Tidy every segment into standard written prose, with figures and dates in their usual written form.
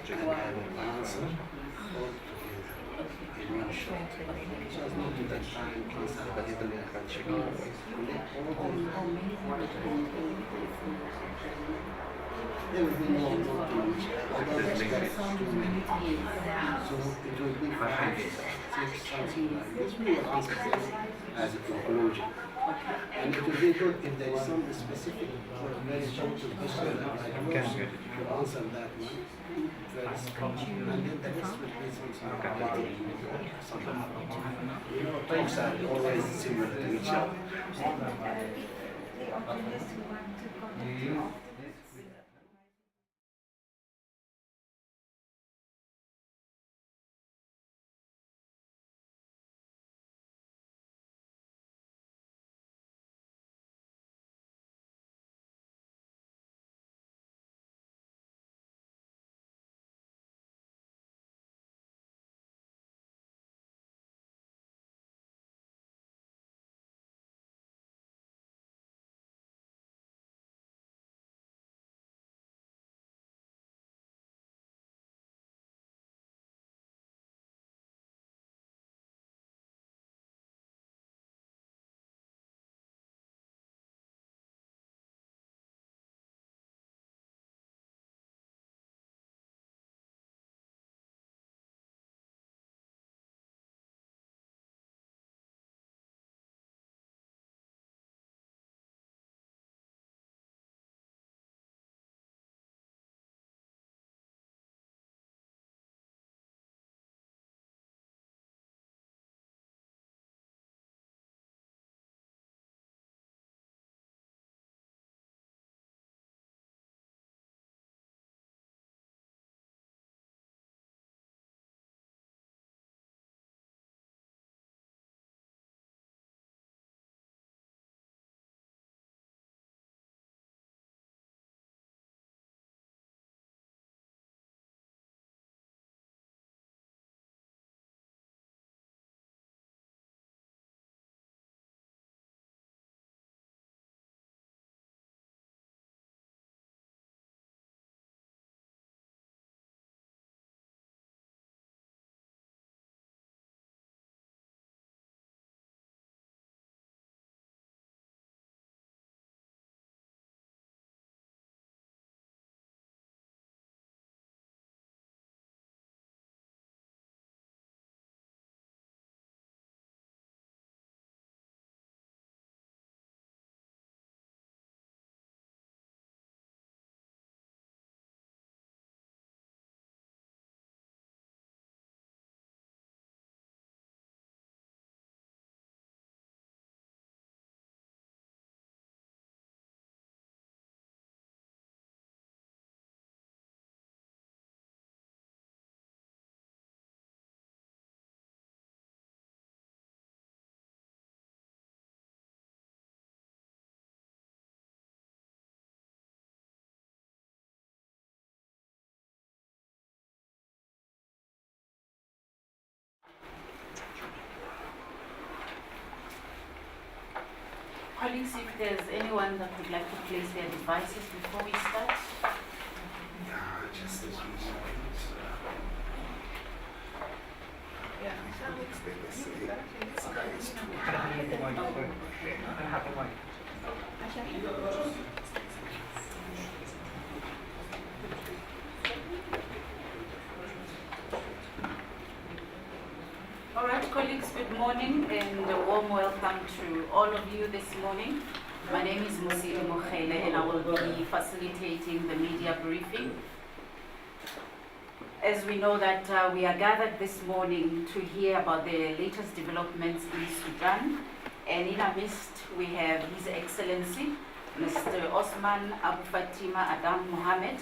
and have an answer all together in one shot. So as not to take time, conservatively, checking there will be no too much, although that's too many. So it will be 5, 6, something like this. We will answer this as a conclusion. And it will be good if there is some specific very short question that I to answer that one first. And then the rest will be something. You know, talks are always similar to each other. Colleagues, if there's anyone that would like to place their devices before we start. Just as usual. All right, colleagues, good morning and a warm welcome to all of you this morning. My name is Musiri Mokhele and I will be facilitating the media briefing. As we know that we are gathered this morning to hear about the latest developments in Sudan, and in our midst we have His Excellency Mr. Osman Abufatima Adam Mohammed,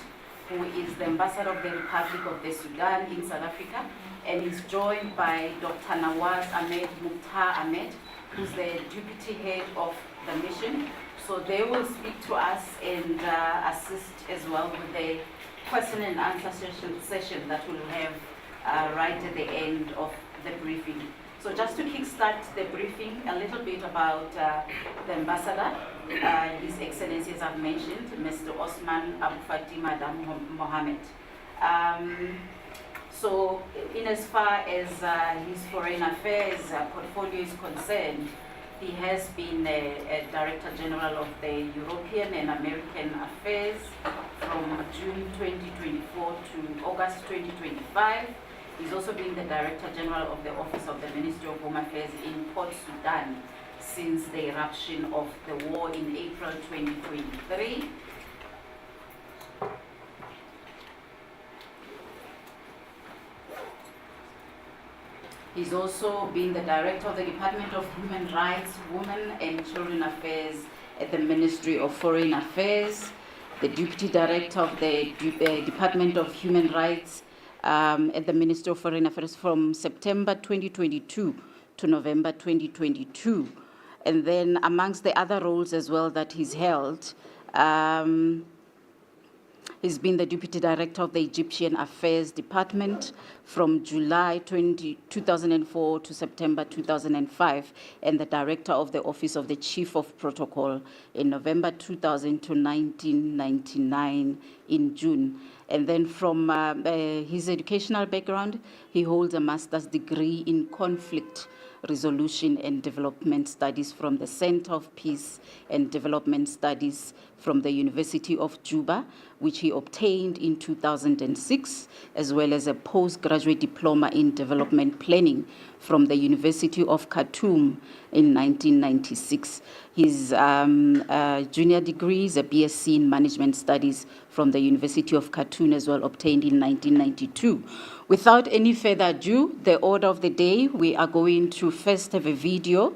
who is the Ambassador of the Republic of the Sudan in South Africa, and is joined by Dr. Nawaz Ahmed Mukhtar Ahmed, who's the Deputy Head of the mission. So they will speak to us and assist as well with the question and answer session that we'll have right at the end of the briefing. So just to kickstart the briefing, a little bit about the Ambassador, His Excellency, as I've mentioned, Mr. Osman Abufatima Adam Mohammed. So in as far as his foreign affairs portfolio is concerned, he has been a Director General of the European and American Affairs from June 2024 to August 2025. He's also been the Director General of the Office of the Ministry of Home Affairs in Port Sudan since the eruption of the war in April 2023. He's also been the Director of the Department of Human Rights, Women and Children Affairs at the Ministry of Foreign Affairs, the Deputy Director of the Department of Human Rights at the Ministry of Foreign Affairs from September 2022 to November 2022. And then amongst the other roles as well that he's held, he's been the Deputy Director of the Egyptian Affairs Department from July 2004 to September 2005, and the Director of the Office of the Chief of Protocol in November 2000 to 1999 in June. And then from his educational background, he holds a master's degree in conflict resolution and development studies from the Center of Peace and Development Studies from the University of Juba, which he obtained in 2006, as well as a postgraduate diploma in development planning from the University of Khartoum in 1996. His junior degree is a BSc in Management Studies from the University of Khartoum, as well, obtained in 1992. Without any further ado, the order of the day, we are going to first have a video,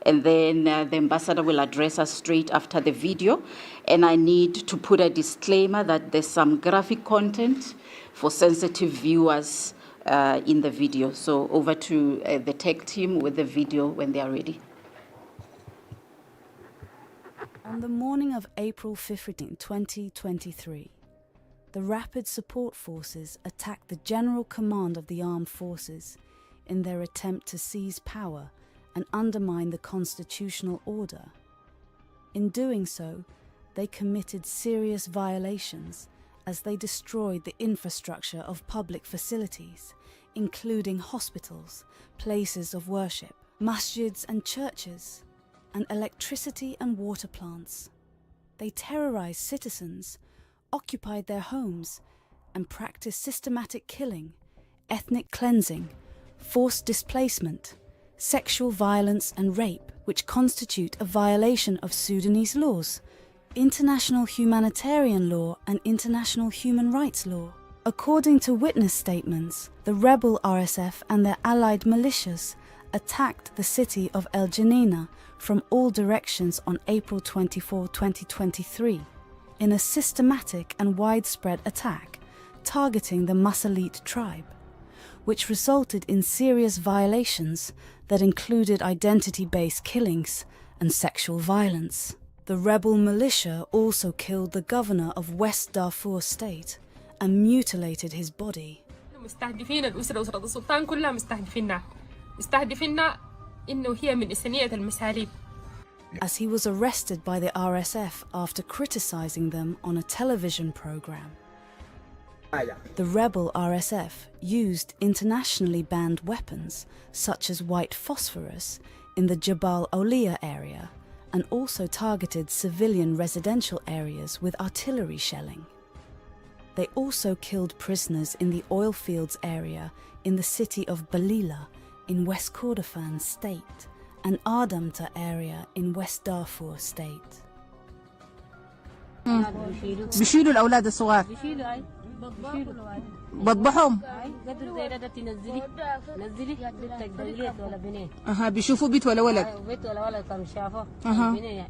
and then the ambassador will address us straight after the video. And I need to put a disclaimer that there's some graphic content for sensitive viewers in the video. So over to the tech team with the video when they are ready. On the morning of April 15, 2023, the Rapid Support Forces attacked the General Command of the Armed Forces in their attempt to seize power and undermine the constitutional order. In doing so, they committed serious violations as they destroyed the infrastructure of public facilities, including hospitals, places of worship, masjids and churches, and electricity and water plants. They terrorized citizens, occupied their homes, and practiced systematic killing, ethnic cleansing, forced displacement, sexual violence and rape, which constitute a violation of Sudanese laws, international humanitarian law and international human rights law. According to witness statements, the rebel RSF and their allied militias attacked the city of El Janina from all directions on April 24, 2023, in a systematic and widespread attack targeting the Masalit tribe, which resulted in serious violations that included identity-based killings and sexual violence. The rebel militia also killed the governor of West Darfur State and mutilated his body. مستهدفين أسرة السلطان كلها مستهدفيننا إنه هي من إنسانية المساليب. As he was arrested by the RSF after criticizing them on a television program. The rebel RSF used internationally banned weapons such as white phosphorus in the Jabal Aulia area and also targeted civilian residential areas with artillery shelling. They also killed prisoners in the oil fields area in the city of Balila in West Kordofan State and Ardamta area in West Darfur State. بيشيلوا الأولاد الصغار بطبحهم بيشوفوا بيت ولا ولد بيت ولا ولد كم شافه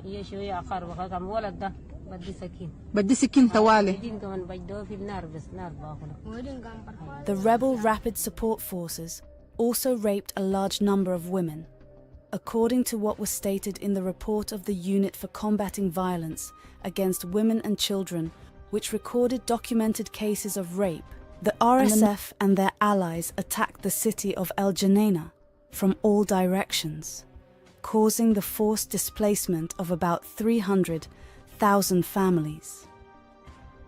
هي شويه عقار كم ولد ده بدي سكين طوالي. The rebel Rapid Support Forces also raped a large number of women. According to what was stated in the report of the Unit for Combating Violence Against Women and Children, which recorded documented cases of rape, the RSF and their allies attacked the city of El Janina from all directions, causing the forced displacement of about 300,000 families.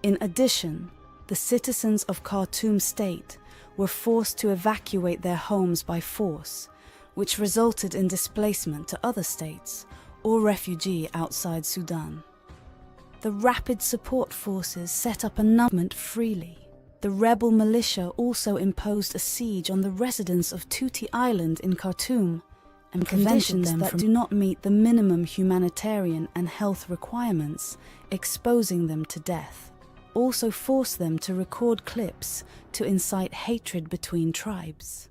In addition, the citizens of Khartoum state were forced to evacuate their homes by force, which resulted in displacement to other states or refugee outside Sudan. The Rapid Support Forces set up a movement freely. The rebel militia also imposed a siege on the residents of Tuti Island in Khartoum and conditions that do not meet the minimum humanitarian and health requirements, exposing them to death. Also forced them to record clips to incite hatred between tribes.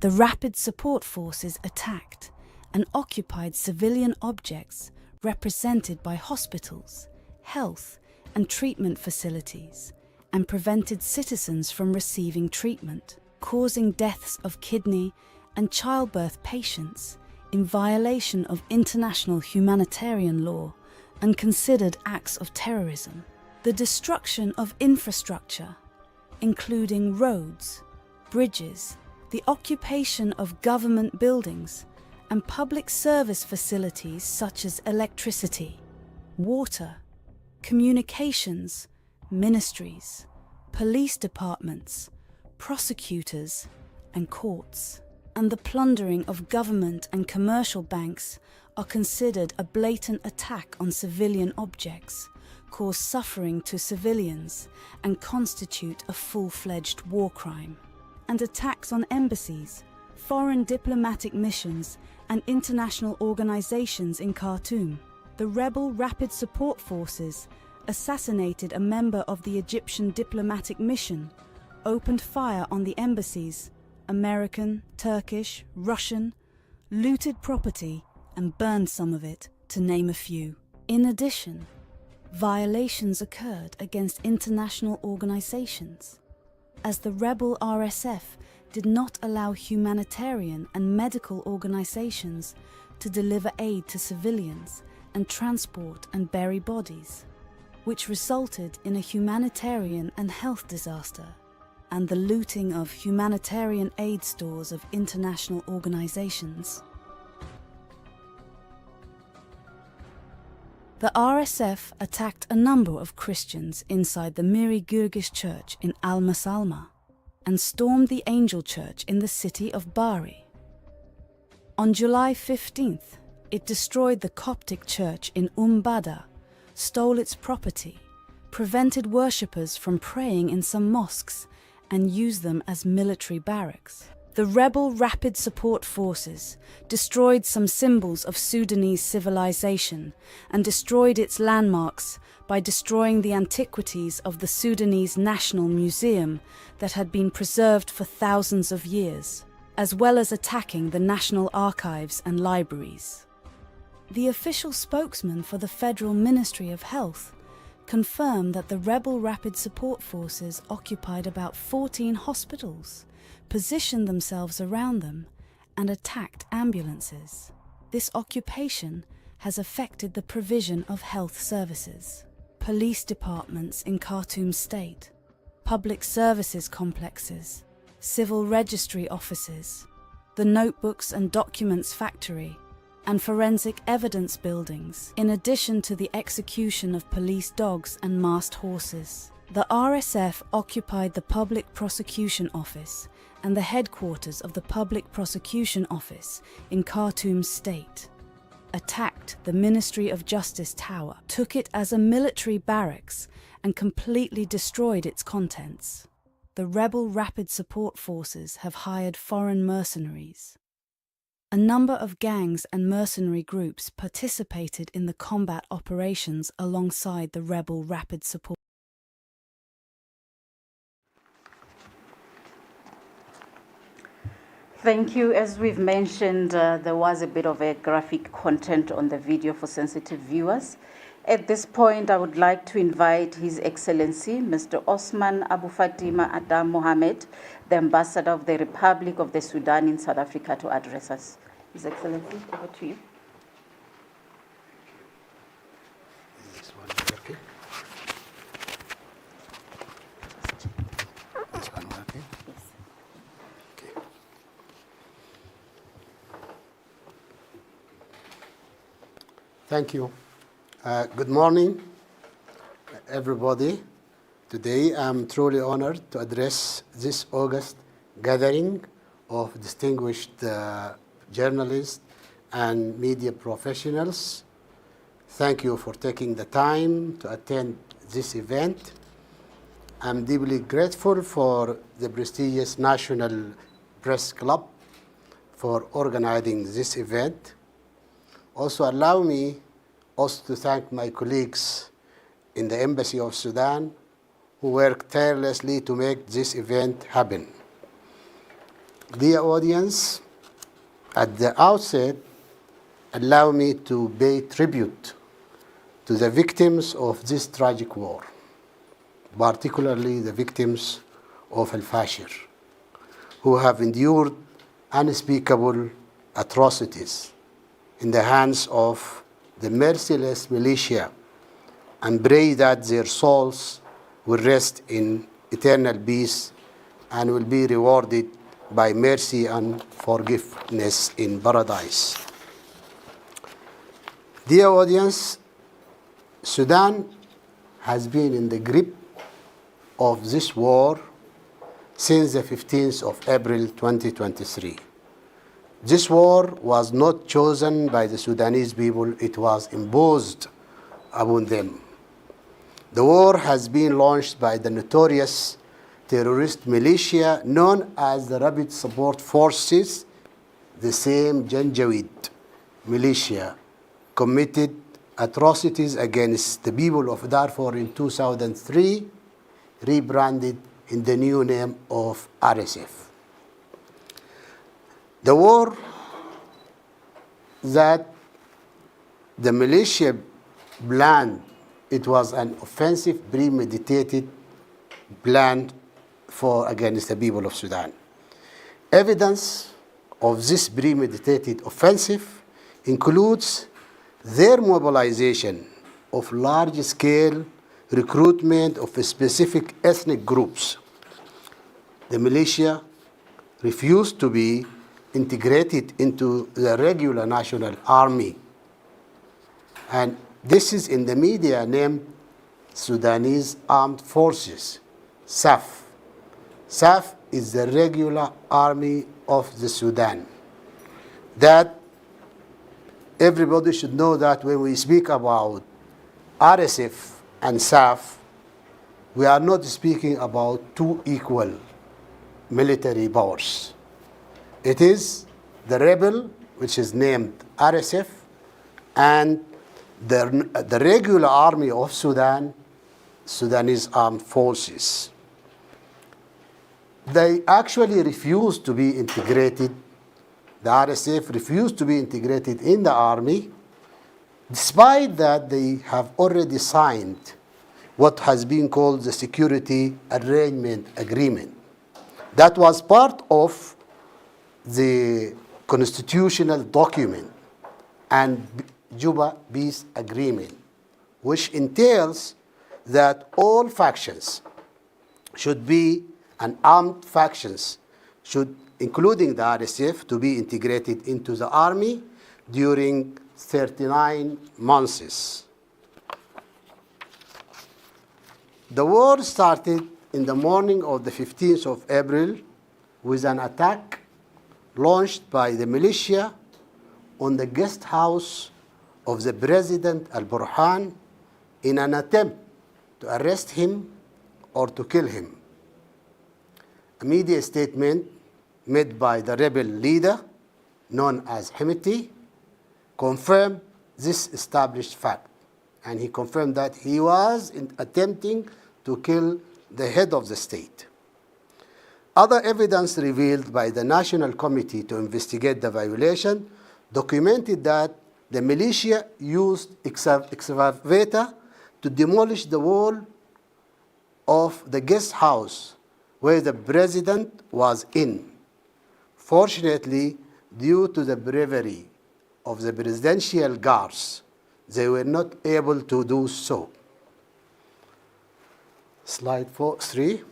The Rapid Support Forces attacked and occupied civilian objects represented by hospitals, health and treatment facilities, and prevented citizens from receiving treatment, causing deaths of kidney and childbirth patients in violation of international humanitarian law and considered acts of terrorism. The destruction of infrastructure, including roads, bridges, the occupation of government buildings and public service facilities such as electricity, water, communications, ministries, police departments, prosecutors and courts, and the plundering of government and commercial banks are considered a blatant attack on civilian objects, cause suffering to civilians, and constitute a full-fledged war crime. And attacks on embassies, foreign diplomatic missions, and international organizations in Khartoum. The rebel Rapid Support Forces assassinated a member of the Egyptian diplomatic mission, opened fire on the embassies, American, Turkish, Russian, looted property, and burned some of it, to name a few. In addition, violations occurred against international organizations, as the rebel RSF did not allow humanitarian and medical organizations to deliver aid to civilians and transport and bury bodies, which resulted in a humanitarian and health disaster, and the looting of humanitarian aid stores of international organizations. The RSF attacked a number of Christians inside the Miri Girgish church in Al-Masalma and stormed the Angel Church in the city of Bari. On July 15th, it destroyed the Coptic church in Bada, stole its property, prevented worshippers from praying in some mosques, and used them as military barracks. The rebel Rapid Support Forces destroyed some symbols of Sudanese civilization and destroyed its landmarks by destroying the antiquities of the Sudanese National Museum that had been preserved for thousands of years, as well as attacking the national archives and libraries. The official spokesman for the Federal Ministry of Health confirmed that the rebel Rapid Support Forces occupied about 14 hospitals, positioned themselves around them, and attacked ambulances. This occupation has affected the provision of health services, police departments in Khartoum state, public services complexes, civil registry offices, the notebooks and documents factory, and forensic evidence buildings, in addition to the execution of police dogs and masked horses. The RSF occupied the Public Prosecution Office and the headquarters of the Public Prosecution Office in Khartoum state, attacked the Ministry of Justice Tower, took it as a military barracks, and completely destroyed its contents. The rebel Rapid Support Forces have hired foreign mercenaries. A number of gangs and mercenary groups participated in the combat operations alongside the rebel Rapid Support. Thank you. As we've mentioned, there was a bit of a graphic content on the video for sensitive viewers. At this point, I would like to invite His Excellency, Mr. Osman Abufatima Adam Mohammed, the Ambassador of the Republic of the Sudan in South Africa, to address us. His Excellency, over to you. Is this one working? This one working? Yes. Okay. Thank you. Good morning, everybody. Today, I'm truly honored to address this August gathering of distinguished journalists and media professionals. Thank you for taking the time to attend this event. I'm deeply grateful for the prestigious National Press Club for organizing this event. Also allow me also to thank my colleagues in the Embassy of Sudan who worked tirelessly to make this event happen. Dear audience, at the outset, allow me to pay tribute to the victims of this tragic war, particularly the victims of Al-Fashir, who have endured unspeakable atrocities in the hands of the merciless militia, and pray that their souls will rest in eternal peace and will be rewarded by mercy and forgiveness in paradise. Dear audience, Sudan has been in the grip of this war since the 15th of April 2023. This war was not chosen by the Sudanese people, it was imposed upon them. The war has been launched by the notorious terrorist militia known as the Rapid Support Forces. The same Janjaweed militia committed atrocities against the people of Darfur in 2003, rebranded in the new name of RSF. The war that the militia planned, it was an offensive, premeditated plan against the people of Sudan. Evidence of this premeditated offensive includes their mobilization of large-scale recruitment of specific ethnic groups. The militia refused to be integrated into the regular national army, and this is in the media named Sudanese Armed Forces, SAF. SAF is the regular army of the Sudan. That everybody should know that when we speak about RSF and SAF, we are not speaking about two equal military powers. It is the rebel, which is named RSF, and the regular army of Sudan, Sudanese Armed Forces. They actually refused to be integrated. The RSF refused to be integrated in the army, despite that they have already signed what has been called the Security Arrangement Agreement. That was part of the constitutional document and Juba Peace Agreement, which entails that all factions should be, and armed factions should, including the RSF, to be integrated into the army during 39 months. The war started in the morning of the 15th of April with an attack launched by the militia on the guest house of the President al-Burhan in an attempt to arrest him or to kill him. A media statement made by the rebel leader, known as Hemeti, confirmed this established fact. And he confirmed that he was attempting to kill the head of the state. Other evidence revealed by the National Committee to investigate the violation documented that the militia used excavator to demolish the wall of the guest house where the president was in. Fortunately, due to the bravery of the presidential guards, they were not able to do so. Slide 3.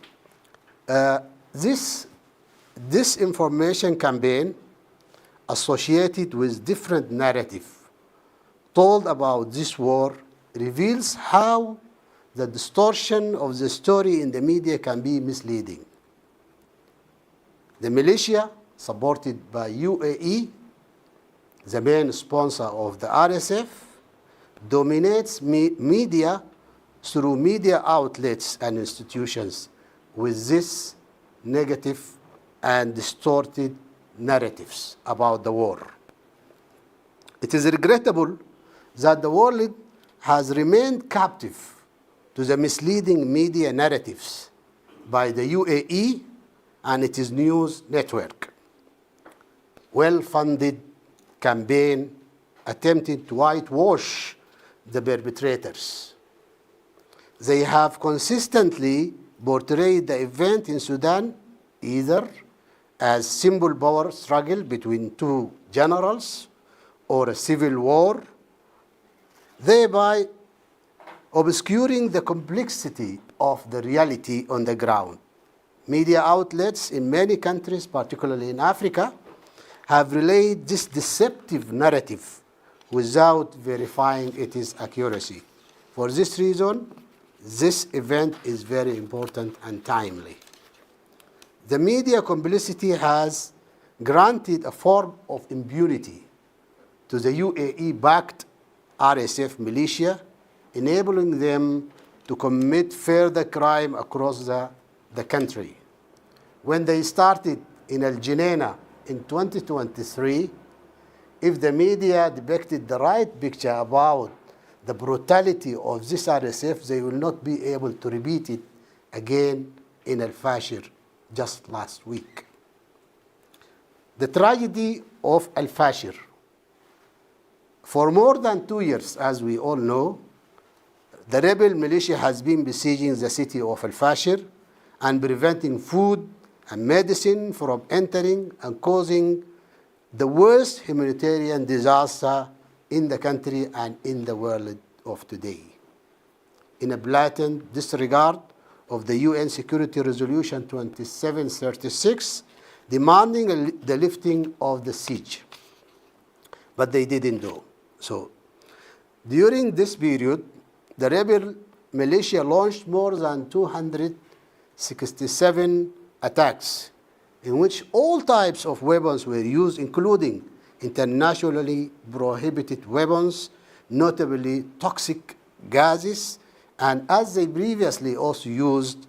This disinformation campaign associated with different narrative told about this war reveals how the distortion of the story in the media can be misleading. The militia, supported by UAE, the main sponsor of the RSF, dominates media through media outlets and institutions with this negative and distorted narratives about the war. It is regrettable that the world has remained captive to the misleading media narratives by the UAE and its news network. Well-funded campaign attempted to whitewash the perpetrators. They have consistently portrayed the event in Sudan either as symbol power struggle between two generals or a civil war, thereby obscuring the complexity of the reality on the ground. Media outlets in many countries, particularly in Africa, have relayed this deceptive narrative without verifying its accuracy. For this reason, this event is very important and timely. The media complicity has granted a form of impunity to the UAE-backed RSF militia, enabling them to commit further crime across the country. When they started in Al Junaina in 2023, if the media depicted the right picture about the brutality of this RSF, they will not be able to repeat it again in Al-Fashir just last week. The tragedy of Al-Fashir. For more than 2 years, as we all know, the rebel militia has been besieging the city of Al-Fashir and preventing food and medicine from entering and causing the worst humanitarian disaster in the country and in the world of today. In a blatant disregard of the UN Security Resolution 2736, demanding the lifting of the siege. But they didn't do so. During this period, the rebel militia launched more than 267 attacks in which all types of weapons were used, including internationally prohibited weapons, notably toxic gases, and as they previously also used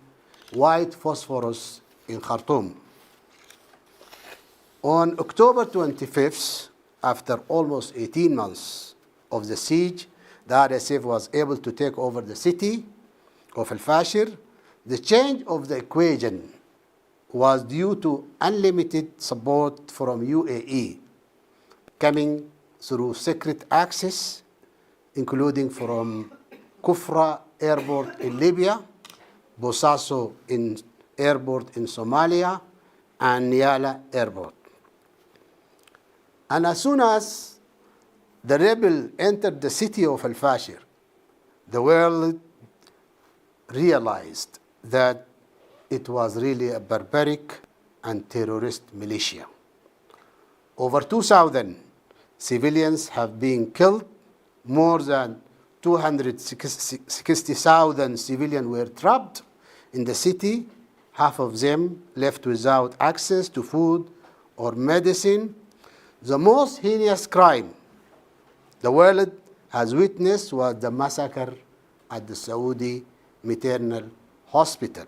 white phosphorus in Khartoum. On October 25th, after almost 18 months of the siege, the RSF was able to take over the city of Al-Fashir. The change of the equation was due to unlimited support from UAE, coming through secret access, including from Kufra Airport in Libya, Bosaso Airport in Somalia, and Nyala Airport. And as soon as the rebel entered the city of Al-Fashir, the world realized that it was really a barbaric and terrorist militia. Over 2,000 civilians have been killed, more than 260,000 civilians were trapped in the city, half of them left without access to food or medicine. The most heinous crime the world has witnessed was the massacre at the Saudi Maternal Hospital,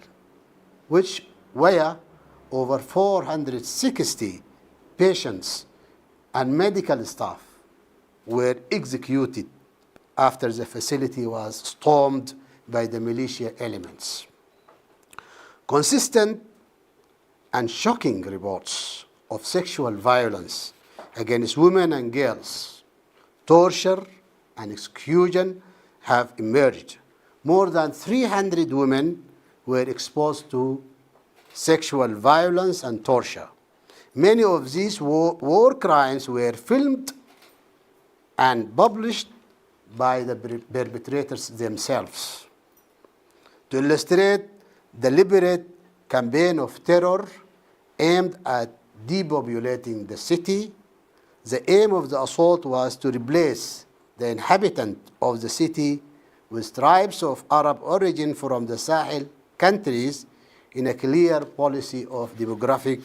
where over 460 patients and medical staff were executed after the facility was stormed by the militia elements. Consistent and shocking reports of sexual violence against women and girls, torture and exclusion have emerged. More than 300 women were exposed to sexual violence and torture. Many of these war crimes were filmed and published by the perpetrators themselves. To illustrate the deliberate campaign of terror aimed at depopulating the city, the aim of the assault was to replace the inhabitants of the city with tribes of Arab origin from the Sahel countries in a clear policy of demographic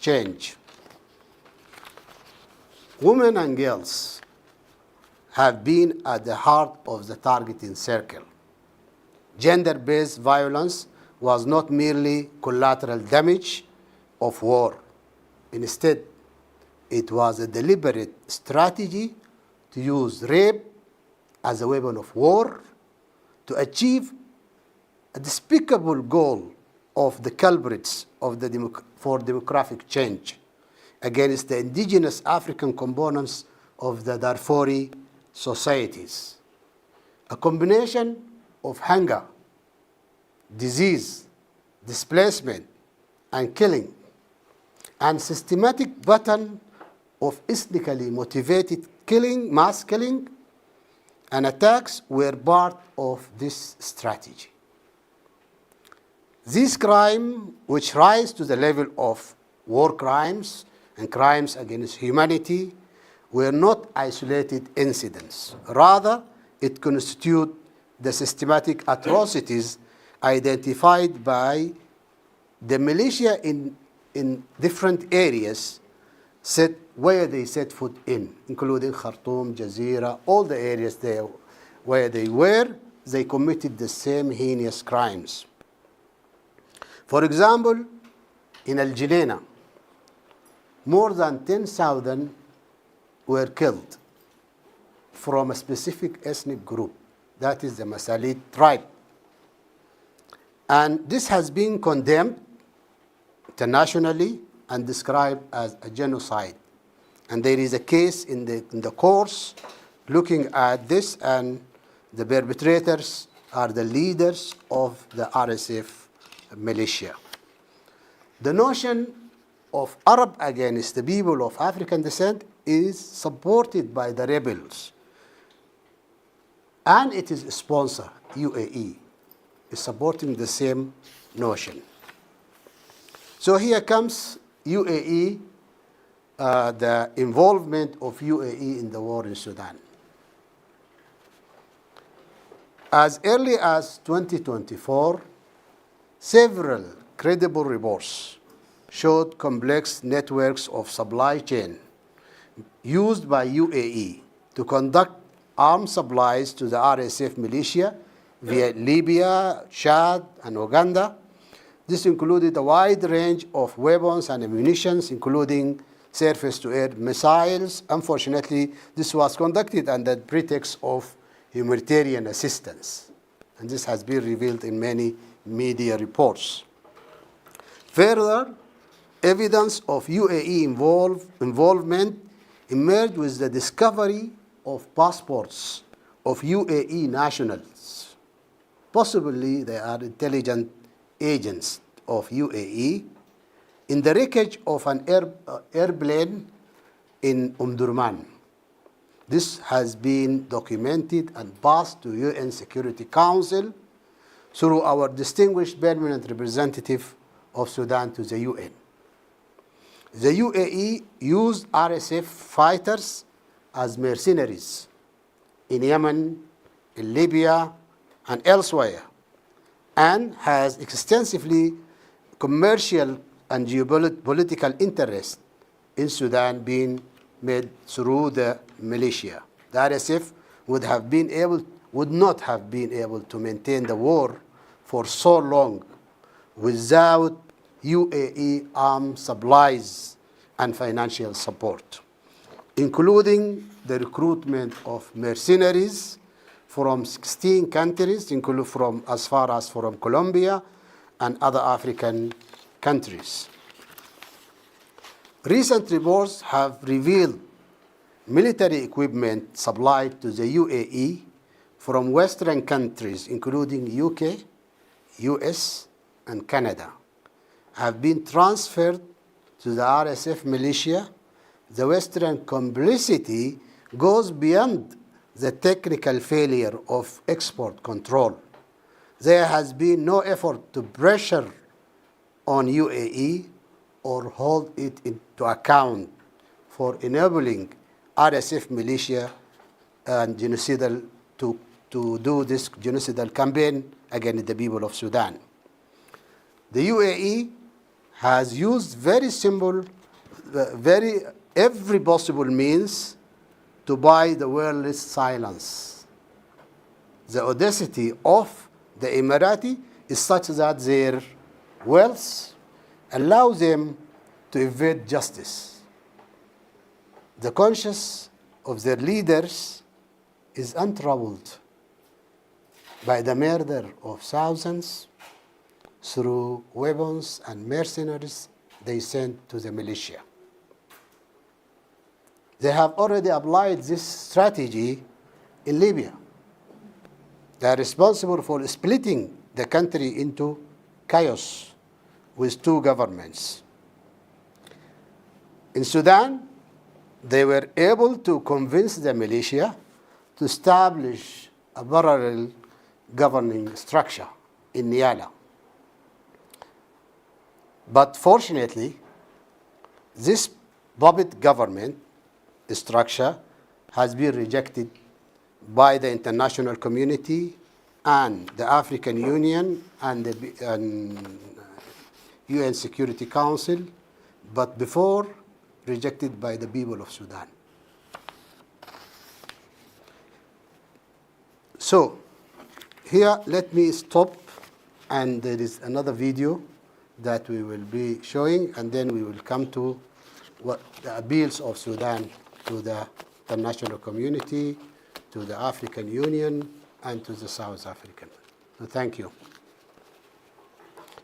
change. Women and girls have been at the heart of the targeting circle. Gender-based violence was not merely collateral damage of war. Instead, it was a deliberate strategy to use rape as a weapon of war to achieve a despicable goal of the culprits of for demographic change against the indigenous African components of the Darfuri societies. A combination of hunger, disease, displacement, and killing, and systematic pattern of ethnically motivated killing, mass killing, and attacks were part of this strategy. These crimes, which rise to the level of war crimes and crimes against humanity, were not isolated incidents. Rather, it constitutes the systematic atrocities identified by the militia in different areas where they set foot in, including Khartoum, Jazeera, all the areas there where they committed the same heinous crimes. For example, in Al Jinaina, more than 10,000 were killed from a specific ethnic group, that is the Masalit tribe. And this has been condemned internationally and described as a genocide. And there is a case in the courts looking at this, and the perpetrators are the leaders of the RSF militia. The notion of Arab against the people of African descent is supported by the rebels, and it is sponsored. UAE is supporting the same notion. So here comes UAE, the involvement of UAE in the war in Sudan. As early as 2024, several credible reports showed complex networks of supply chain used by UAE to conduct arms supplies to the RSF militia via Libya, Chad, and Uganda. This included a wide range of weapons and ammunition, including surface-to-air missiles. Unfortunately, this was conducted under the pretext of humanitarian assistance, and this has been revealed in many media reports. Further, evidence of UAE involvement emerged with the discovery of passports of UAE nationals. Possibly they are intelligent agents of UAE in the wreckage of an airplane in Durman. This has been documented and passed to UN Security Council through our distinguished permanent representative of Sudan to the UN. The UAE used RSF fighters as mercenaries in Yemen, in Libya, and elsewhere, and has extensively commercial and geopolitical interest in Sudan being made through the militia. The RSF would not have been able to maintain the war for so long without UAE arms supplies and financial support, including the recruitment of mercenaries from 16 countries, including from as far as from Colombia and other African countries. Recent reports have revealed military equipment supplied to the UAE from Western countries, including UK, US, and Canada, have been transferred to the RSF militia. The Western complicity goes beyond the technical failure of export control. There has been no effort to pressure on UAE or hold it into account for enabling RSF militia and genocidal to to do this genocidal campaign against the people of Sudan. The UAE has used very simple, every possible means to buy the world's silence. The audacity of the Emirati is such that their wealth allows them to evade justice. The conscience of their leaders is untroubled by the murder of thousands through weapons and mercenaries they sent to the militia. They have already applied this strategy in Libya. They are responsible for splitting the country into chaos with two governments. In Sudan, they were able to convince the militia to establish a parallel governing structure in Niala. But fortunately, this puppet government structure has been rejected by the international community and the African Union and the UN Security Council, but before rejected by the people of Sudan. So here, let me stop, and there is another video that we will be showing, and then we will come to what the appeals of Sudan to the international community, to the African Union, and to the South African. So thank you.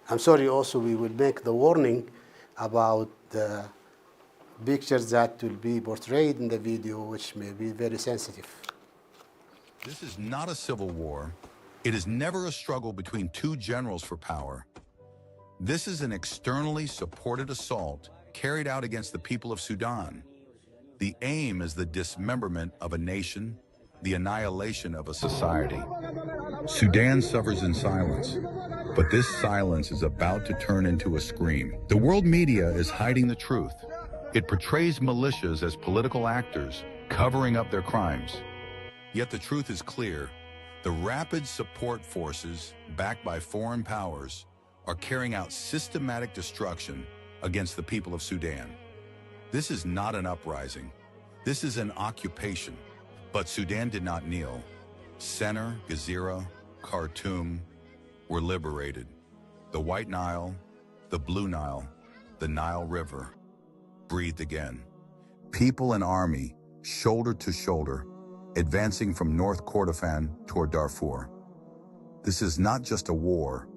I'm sorry also we will make the warning about the pictures that will be portrayed in the video, which may be very sensitive. This is not a civil war. It is never a struggle between two generals for power. This is an externally supported assault carried out against the people of Sudan. The aim is the dismemberment of a nation, the annihilation of a society. Sudan suffers in silence, but this silence is about to turn into a scream. The world media is hiding the truth. It portrays militias as political actors, covering up their crimes. Yet the truth is clear. The rapid support forces, backed by foreign powers, are carrying out systematic destruction against the people of Sudan. This is not an uprising. This is an occupation. But Sudan did not kneel. Sennar, Gezira, Khartoum were liberated. The White Nile, the Blue Nile, the Nile River breathed again. People and army, shoulder to shoulder, advancing from North Kordofan toward Darfur. This is not just a war.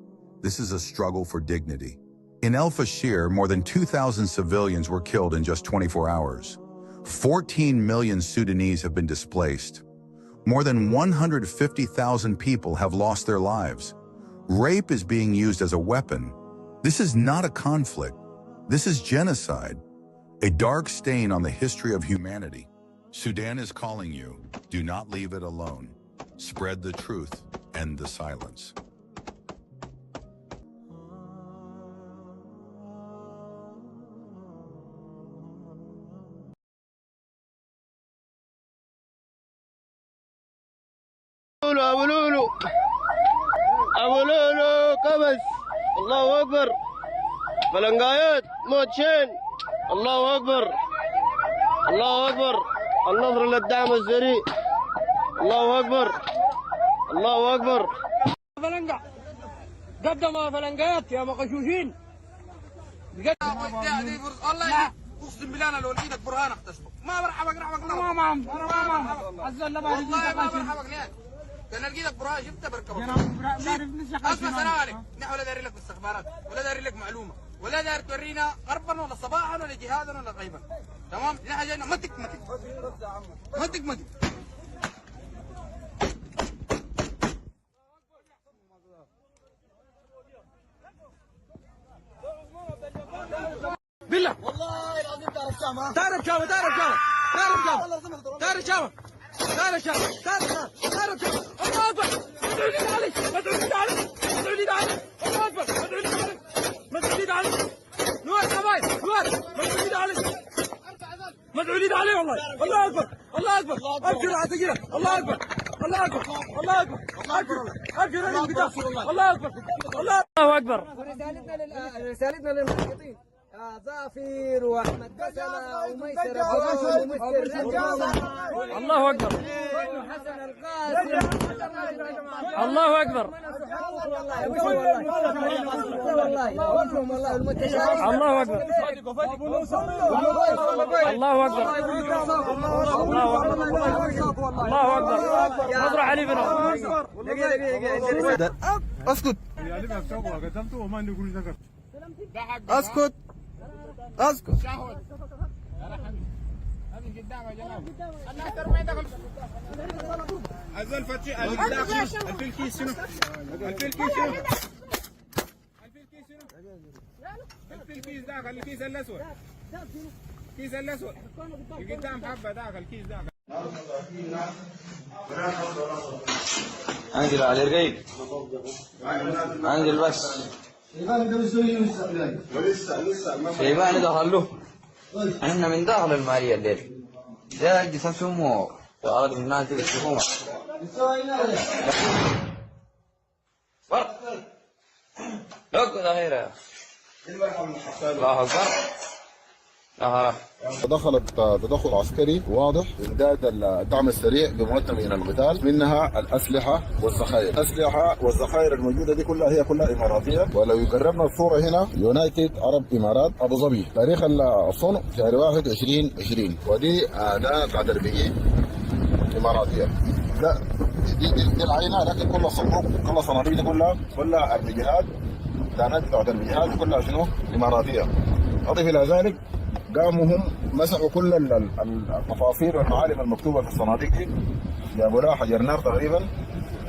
This is a struggle for dignity. In El Fasher, more than 2,000 civilians were killed in just 24 hours. 14 million Sudanese have been displaced. More than 150,000 people have lost their lives. Rape is being used as a weapon. This is not a conflict. This is genocide, a dark stain on the history of humanity. Sudan is calling you. Do not leave it alone. Spread the truth. End the silence. أبو لولو كبس الله أكبر فلنقايات موتشين الله أكبر الله أكبر النظر للدعم السريع الله أكبر الله أكبر فلنقا قدموا فلنقايات يا مغشوشين والله اقسم بالله انا لو لقيتك برهان اغتصبك ما برحبك ما والله ما برحبك ليه؟ كان لقيتك برهان شفتها بركبك اسمع سلام عليك نحن ولا داري لك استخبارات ولا داري لك معلومه ولا داري تورينا غربا ولا صباحا ولا جهادا ولا غيبا تمام؟ نحن جاينا متك بالله والله العظيم تعرف شامة الله اكبر ما تقولي علي الله اكبر ما تقولي علي نور حبايب نور ما تقولي علي والله الله اكبر ابشر على ثقيله الله اكبر الله اكبر الله اكبر الله اكبر الله اكبر. رسالتنا للمحيطين ظافر واحمد كسلة وميسر الله اكبر حسن القاسم. الله اكبر الله اكبر الله اكبر الله اكبر. نظرة علي بن اسكت اسكت اسكت. الزول فتشي الفيل كيس شنو؟ الفيل كيس شنو؟ الفيل كيس داخل الكيس الاسود. الكيس الاسود قدام حبه داخل الكيس داخل. انزل على الرقيق انزل بس شيبان دخل له. احنا من داخل الماليه الليل ده جسمهم واراد الناس يشوفوها فرق لوك ظهيره. الله اكبر. دخلت تدخل عسكري واضح إمداد الدعم السريع بمقدم من القتال، منها الأسلحة والذخائر. الأسلحة والذخائر الموجودة دي كلها هي كلها إماراتية. ولو يقربنا الصورة هنا يونايتد عرب إمارات أبو ظبي، تاريخ الصنع شهر 1/2020، ودي أداة بعد البيئة إماراتية. لا دي العينة، لكن كل صندوق كل صناديق دي كلها الاتجاهات الدانات بتاعت الاتجاهات كلها شنو؟ إماراتية. أضيف إلى ذلك قاموا هم مسحوا كل التفاصيل والمعالم المكتوبه في الصناديق دي، جابوا لها حجر نار تقريبا،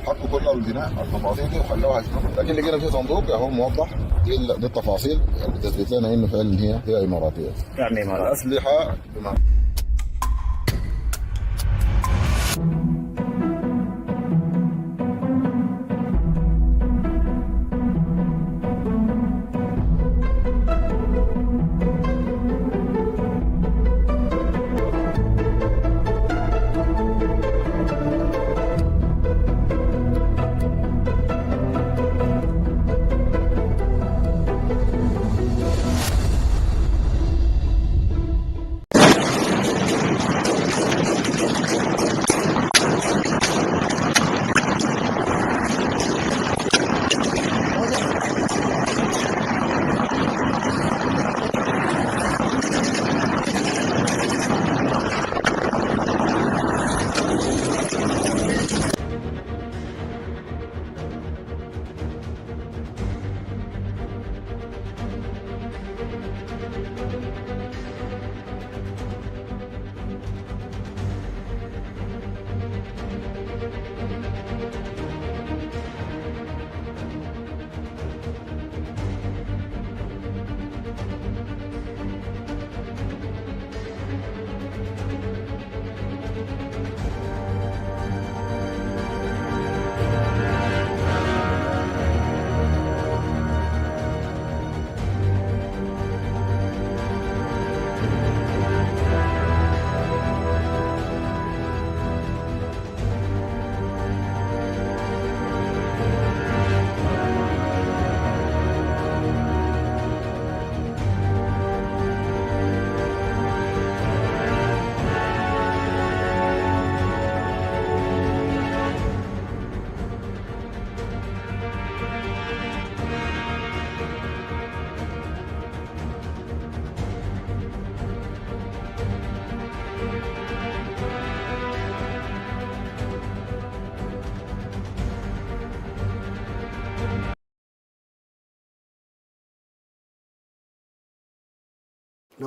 حطوا كل البناء التفاصيل دي وخلوها شنو، لكن لقينا في صندوق هو موضح دي التفاصيل اللي بتثبت لنا انه فعلا هي اماراتيه. يعني امارات اسلحه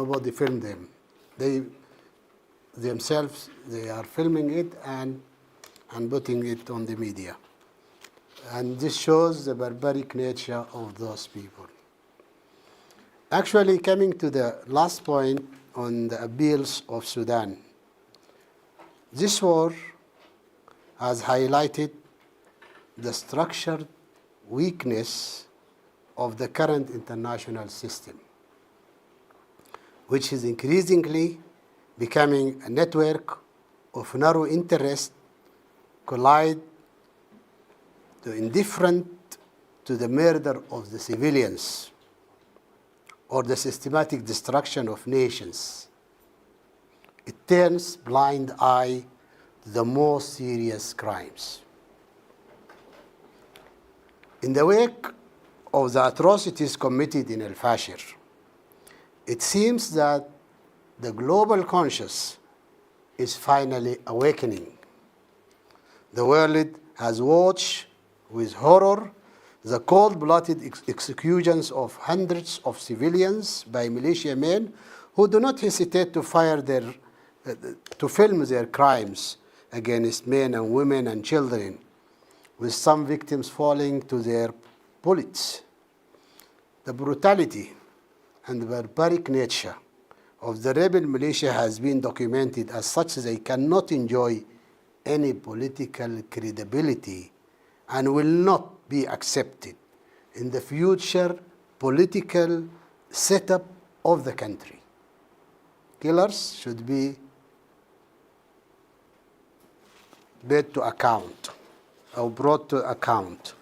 Nobody filmed them. They themselves, they are filming it and putting it on the media. And this shows the barbaric nature of those people. Actually, coming to the last point on the appeals of Sudan, this war has highlighted the structured weakness of the current international system, which is increasingly becoming a network of narrow interest collide to indifferent to the murder of the civilians or the systematic destruction of nations. It turns blind eye to the most serious crimes. In the wake of the atrocities committed in El Fashir, it seems that the global conscience is finally awakening. The world has watched with horror the cold-blooded executions of hundreds of civilians by militiamen who do not hesitate to to film their crimes against men and women and children, with some victims falling to their bullets. The brutality and the barbaric nature of the rebel militia has been documented. As such, they cannot enjoy any political credibility and will not be accepted in the future political setup of the country. Killers should be brought to account or brought to account.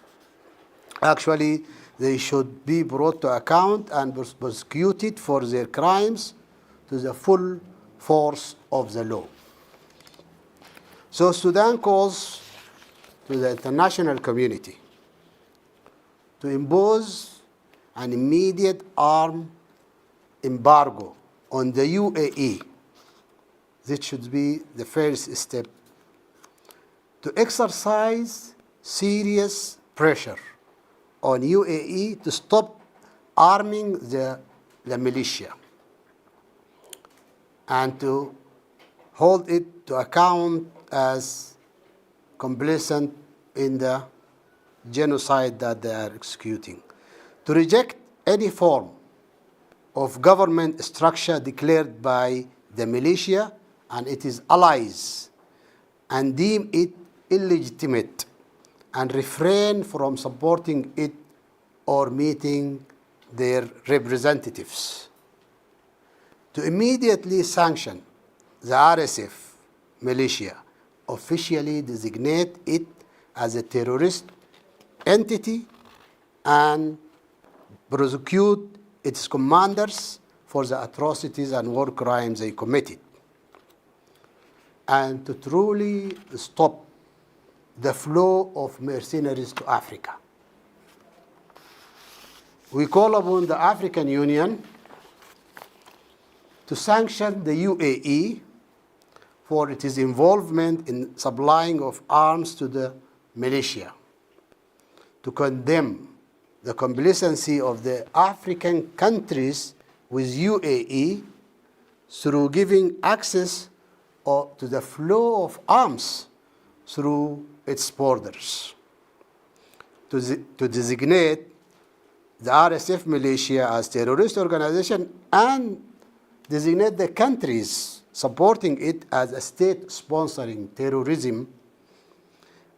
Actually, they should be brought to account and prosecuted for their crimes to the full force of the law. So Sudan calls to the international community to impose an immediate arms embargo on the UAE. This should be the first step to exercise serious pressure on UAE to stop arming the militia and to hold it to account as complicit in the genocide that they are executing, to reject any form of government structure declared by the militia and its allies and deem it illegitimate and refrain from supporting it or meeting their representatives, to immediately sanction the RSF militia, officially designate it as a terrorist entity and prosecute its commanders for the atrocities and war crimes they committed, and to truly stop the flow of mercenaries to Africa. We call upon the African Union to sanction the UAE for its involvement in supplying of arms to the militia, to condemn the complacency of the African countries with UAE through giving access to the flow of arms through its borders, to designate the RSF militia as terrorist organization and designate the countries supporting it as a state sponsoring terrorism,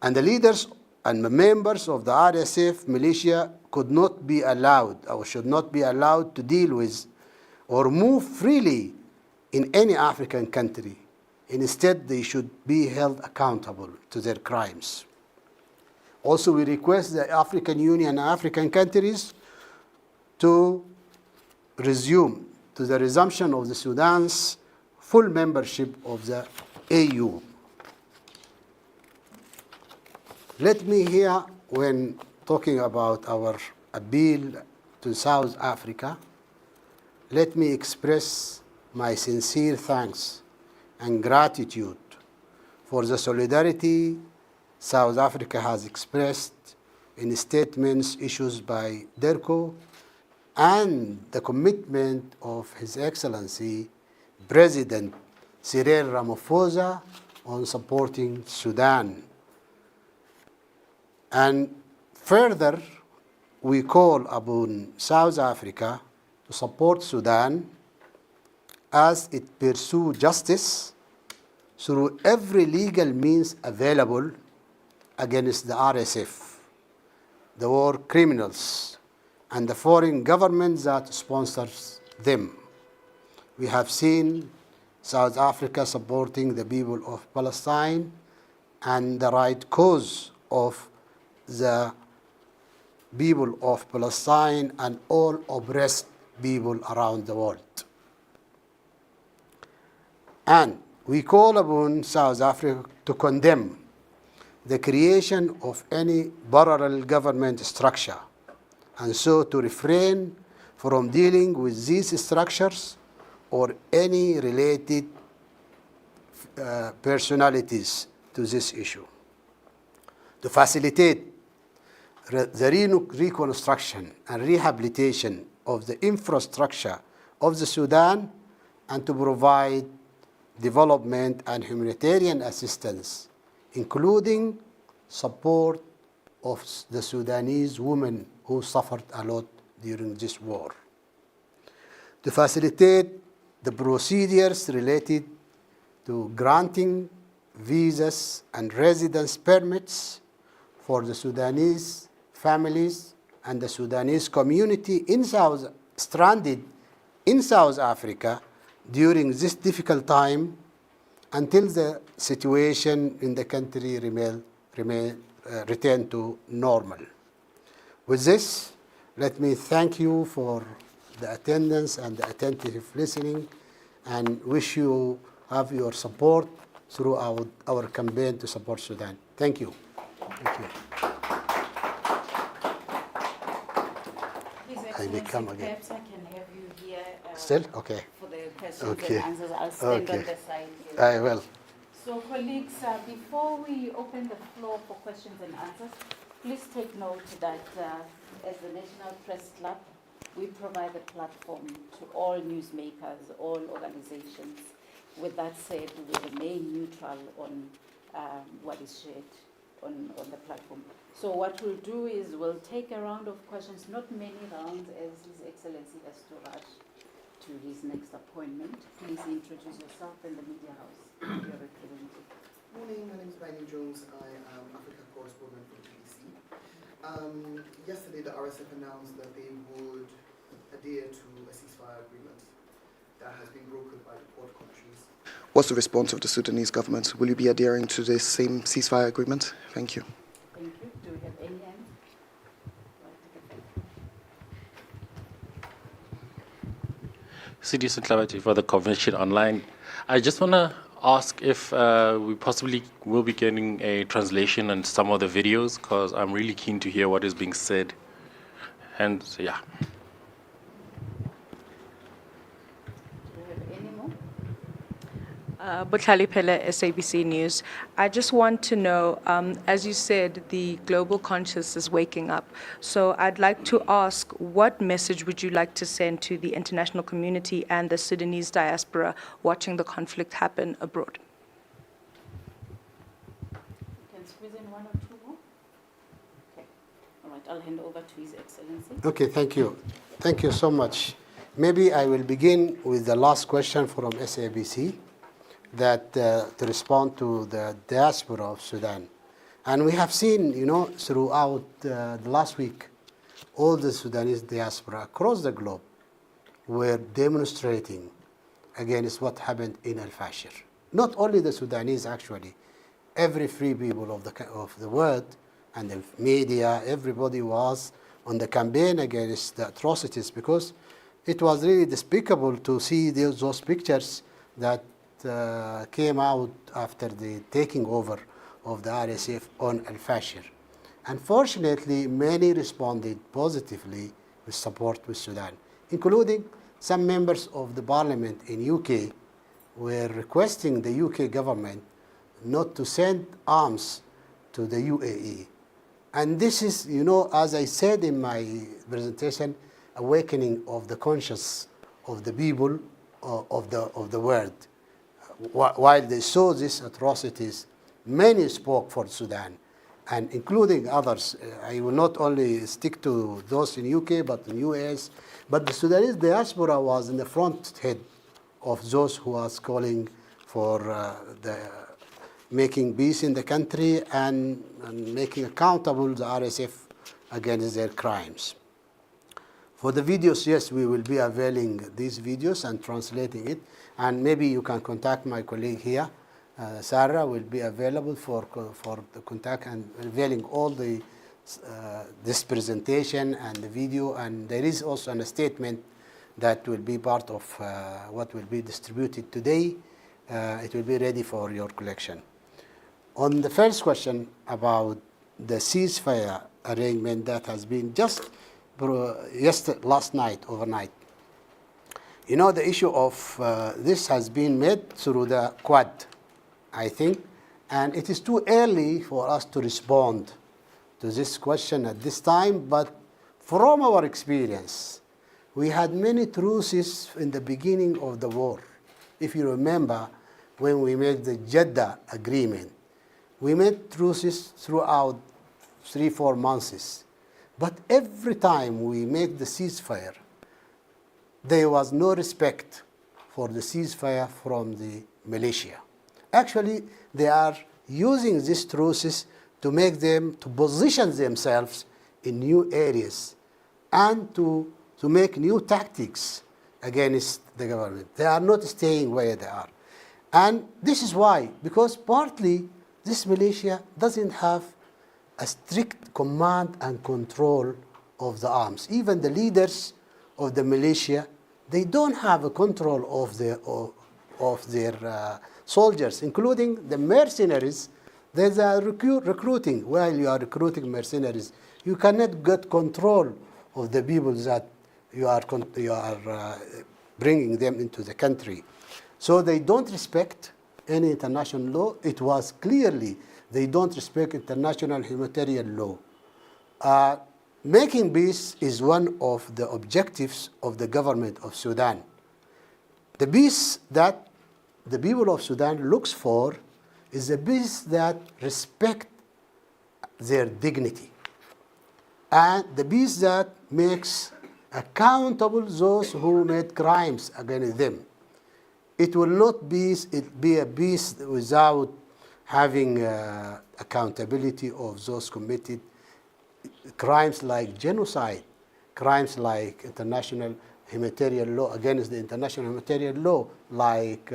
and the leaders and the members of the RSF militia could not be allowed or should not be allowed to deal with or move freely in any African country. Instead, they should be held accountable to their crimes. Also, we request the African Union and African countries to resume to the resumption of the Sudan's full membership of the AU. Let me here, when talking about our appeal to South Africa, let me express my sincere thanks and gratitude for the solidarity South Africa has expressed in statements issued by DERCO and the commitment of His Excellency President Cyril Ramaphosa on supporting Sudan. And further, we call upon South Africa to support Sudan as it pursues justice through every legal means available against the RSF, the war criminals, and the foreign governments that sponsors them. We have seen South Africa supporting the people of Palestine and the right cause of the people of Palestine and all oppressed people around the world. And we call upon South Africa to condemn the creation of any parallel government structure, and so to refrain from dealing with these structures or any related personalities to this issue. To facilitate the reconstruction and rehabilitation of the infrastructure of the Sudan, and to provide development and humanitarian assistance, including support of the Sudanese women who suffered a lot during this war. To facilitate the procedures related to granting visas and residence permits for the Sudanese families and the Sudanese community stranded in South Africa during this difficult time, until the situation in the country return to normal. With this, let me thank you for the attendance and the attentive listening, and wish you have your support throughout our campaign to support Sudan. Thank you. Thank you. I become again. Perhaps I can have you here. Still? Okay. For the questions Okay. and answers. I'll stand Okay. on the side here. I will. So colleagues, before we open the floor for questions and answers, please take note that as the National Press Club, we provide a platform to all newsmakers, all organizations. With that said, we will remain neutral on what is shared on the platform. So what we'll do is we'll take a round of questions, not many rounds, as His Excellency has to rush to his next appointment. Please introduce yourself and the media house you're representing. Morning, my name is Baini Jones. I am Africa correspondent for BBC. Yesterday, the RSF announced that they would adhere to a ceasefire agreement that has been brokered by the port countries. What's the response of the Sudanese government? Will you be adhering to the same ceasefire agreement? Thank you. Thank you. Do we have any hands? Citizen Clarity for the Convention Online. I just want to ask if we possibly will be getting a translation on some of the videos, because I'm really keen to hear what is being said. And so, yeah. Butlali Pele, SABC News. I just want to know, as you said, the global conscience is waking up. So I'd like to ask, what message would you like to send to the international community and the Sudanese diaspora watching the conflict happen abroad? You can squeeze in one or two more? Okay. All right, I'll hand over to His Excellency. Okay, thank you. Thank you so much. Maybe I will begin with the last question from SABC, that to respond to the diaspora of Sudan. And we have seen, throughout the last week, all the Sudanese diaspora across the globe were demonstrating against what happened in Al-Fashir. Not only the Sudanese, actually, every free people of the world and the media, everybody was on the campaign against the atrocities, because it was really despicable to see those pictures that came out after the taking over of the RSF on Al-Fashir. Unfortunately, many responded positively with support with Sudan, including some members of the parliament in UK were requesting the UK government not to send arms to the UAE. And this is, as I said in my presentation, awakening of the conscience of the people of the world. While they saw these atrocities, many spoke for Sudan, and including others. I will not only stick to those in UK, but in US. But the Sudanese diaspora was in the front head of those who was calling for the making peace in the country and making accountable the RSF against their crimes. For the videos, yes, we will be availing these videos and translating it. And maybe you can contact my colleague here, Sarah will be available for the contact and revealing all the this presentation and the video, and there is also a statement that will be part of what will be distributed today. It will be ready for your collection. On the first question about the ceasefire arrangement that has been just last night, overnight. You know, the issue of this has been made through the Quad, I think, and it is too early for us to respond to this question at this time, but from our experience, we had many truces in the beginning of the war. If you remember, when we made the Jeddah agreement, we made truces throughout 3-4 months. But every time we make the ceasefire, there was no respect for the ceasefire from the militia. Actually, they are using these truces to make them, to position themselves in new areas and to make new tactics against the government. They are not staying where they are. And this is why, because partly this militia doesn't have a strict command and control of the arms. Even the leaders of the militia, they don't have a control of their soldiers, including the mercenaries. There's a recruiting. While you are recruiting mercenaries, you cannot get control of the people that you are bringing them into the country. So they don't respect any international law. It was clearly they don't respect international humanitarian law. Making peace is one of the objectives of the government of Sudan. The peace that the people of Sudan looks for is a peace that respects their dignity, and the peace that makes accountable those who made crimes against them. It will not be a peace without having accountability of those committed crimes like genocide, crimes like international humanitarian law, against the international humanitarian law, like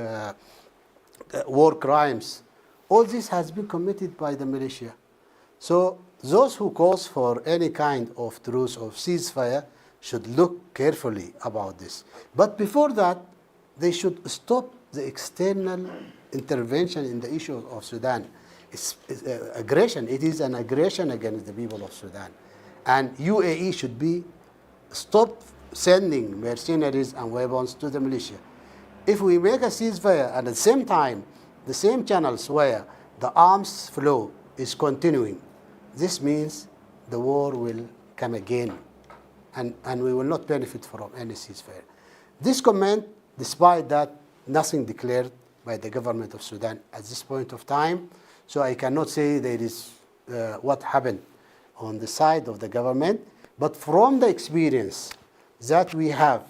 war crimes. All this has been committed by the militia. So those who calls for any kind of truce or ceasefire should look carefully about this. But before that, they should stop the external intervention in the issue of Sudan. It's aggression. It is an aggression against the people of Sudan. And UAE should be stop sending mercenaries and weapons to the militia. If we make a ceasefire and at the same time, the same channels where the arms flow is continuing, this means the war will come again, and we will not benefit from any ceasefire. This comment, despite that, nothing declared by the government of Sudan at this point of time, so I cannot say there is what happened on the side of the government, but from the experience that we have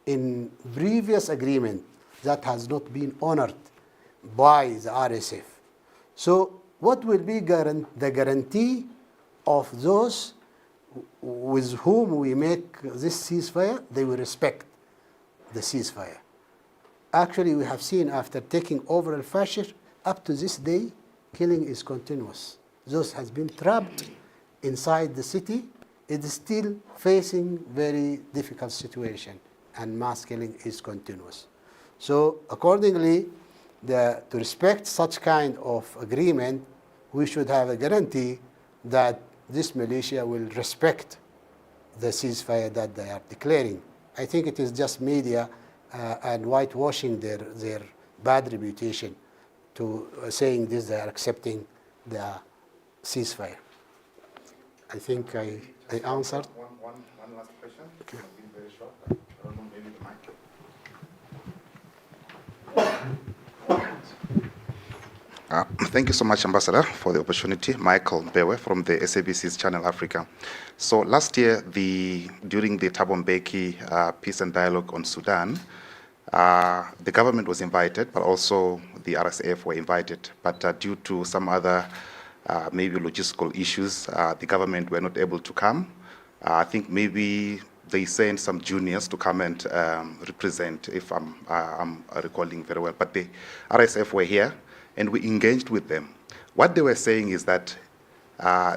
in previous agreement that has not been honored by the RSF. So what will be the guarantee of those with whom we make this ceasefire? They will respect the ceasefire. Actually, we have seen after taking over al-Fashir, up to this day, killing is continuous. Those has been trapped inside the city. It is still facing very difficult situation, and mass killing is continuous. So accordingly, to respect such kind of agreement, we should have a guarantee that this militia will respect the ceasefire that they are declaring. I think it is just media and whitewashing their bad reputation to saying this, they are accepting the ceasefire. I think I answered. One last question. Okay. It's been very short. I don't know, maybe the mic. Thank you so much, Ambassador, for the opportunity. Michael Bewe from the SABC's Channel Africa. So last year, during the Thabo Mbeki Peace and Dialogue on Sudan, the government was invited, but also the RSF were invited. But due to some other maybe logistical issues, the government were not able to come. I think maybe they sent some juniors to come and represent, if I'm recalling very well. But the RSF were here, and we engaged with them. What they were saying is that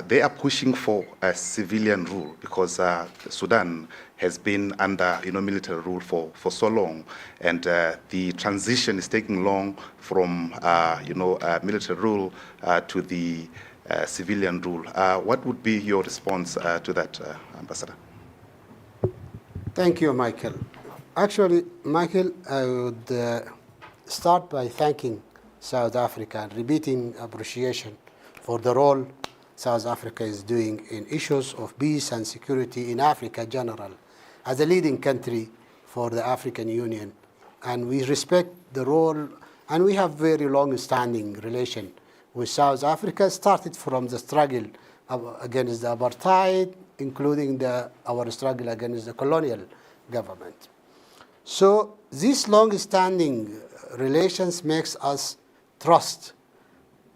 they are pushing for a civilian rule because Sudan has been under military rule for so long, and the transition is taking long from military rule to the civilian rule. What would be your response to that, Ambassador? Thank you, Michael. Actually, Michael, I would start by thanking South Africa and repeating appreciation for the role South Africa is doing in issues of peace and security in Africa in general, as a leading country for the African Union. And we respect the role, and we have very long-standing relation with South Africa, started from the struggle against the apartheid, including our struggle against the colonial government. So these long-standing relations makes us trust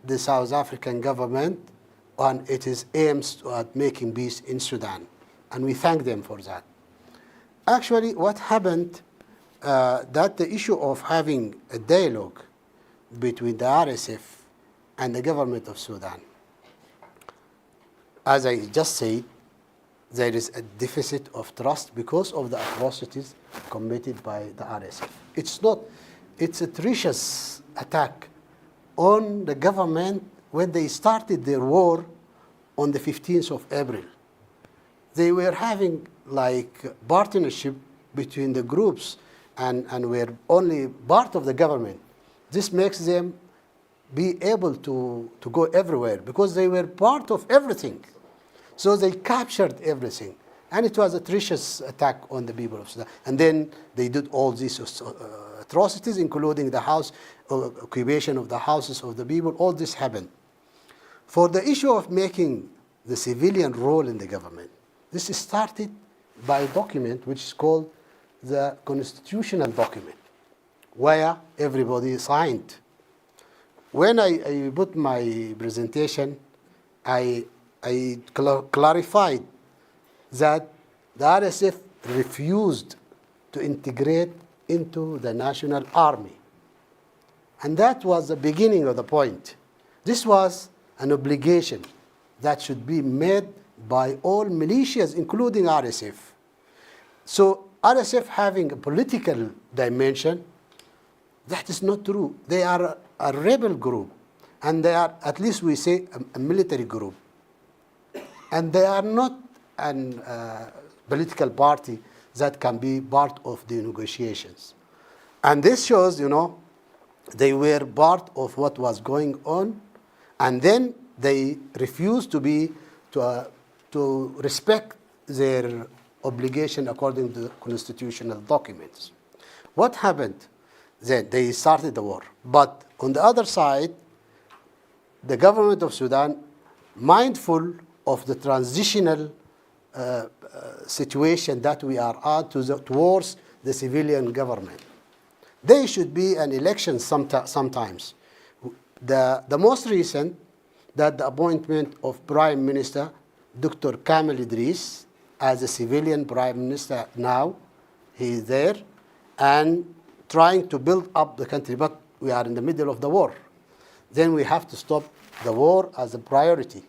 the South African government on its aims at making peace in Sudan, and we thank them for that. Actually, what happened, that the issue of having a dialogue between the RSF and the government of Sudan, as I just said, there is a deficit of trust because of the atrocities committed by the RSF. It's a treacherous attack on the government when they started their war on the 15th of April. They were having like partnership between the groups and were only part of the government. This makes them be able to go everywhere because they were part of everything. So they captured everything. And it was a treacherous attack on the people of Sudan. And then they did all these atrocities, including the occupation of the houses of the people. All this happened. For the issue of making the civilian role in the government, this started by a document which is called the constitutional document, where everybody signed. When I put my presentation, I clarified that the RSF refused to integrate into the national army. And that was the beginning of the point. This was an obligation that should be made by all militias, including RSF. So RSF having a political dimension, that is not true. They are a rebel group, and they are, at least we say, a military group. And they are not a political party that can be part of the negotiations. And this shows, they were part of what was going on, and then they refused to respect their obligation according to the constitutional documents. What happened? Then they started the war. But on the other side, the government of Sudan, mindful of the transitional situation that we are at towards the civilian government, there should be an election sometimes. The most recent, that the appointment of Prime Minister Dr. Kamel Idris as a civilian Prime Minister now, he is there and trying to build up the country, but we are in the middle of the war. Then we have to stop the war as a priority.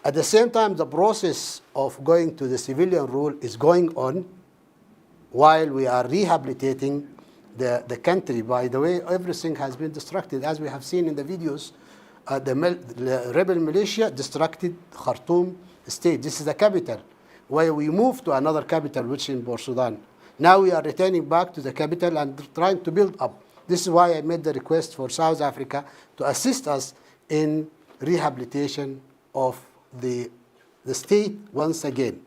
At the same time, the process of going to the civilian rule is going on while we are rehabilitating the country. By the way, everything has been destructed. As we have seen in the videos, the rebel militia destructed Khartoum state. This is the capital, where we moved to another capital, which is in Port Sudan. Now we are returning back to the capital and trying to build up. This is why I made the request for South Africa to assist us in rehabilitation of the state once again.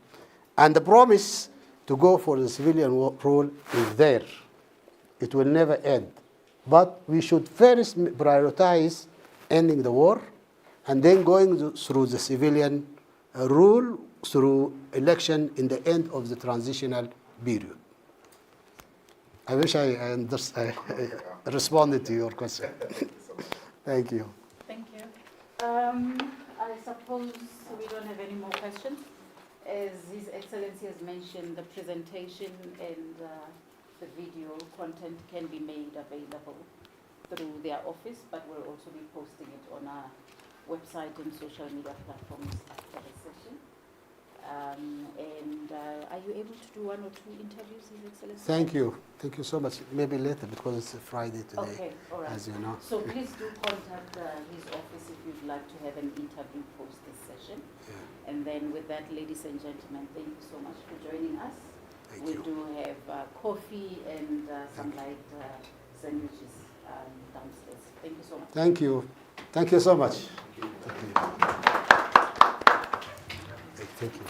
And the promise to go for the civilian rule is there. It will never end. But we should first prioritize ending the war and then going through the civilian rule through election in the end of the transitional period. I wish I responded to your question. Thank you. Thank you. I suppose we don't have any more questions. As His Excellency has mentioned, the presentation and the video content can be made available through their office, but we'll also be posting it on our website and social media platforms after the session. Are you able to do 1 or 2 interviews, His Excellency? Thank you. Thank you so much. Maybe later because it's a Friday today, Okay, all right. as you know. So please do contact his office if you'd like to have an interview post this session. Yeah. And then with that, ladies and gentlemen, thank you so much for joining us. Thank we you. do have coffee and some light sandwiches downstairs. Thank you so much. Thank you. Thank you so much. Thank you.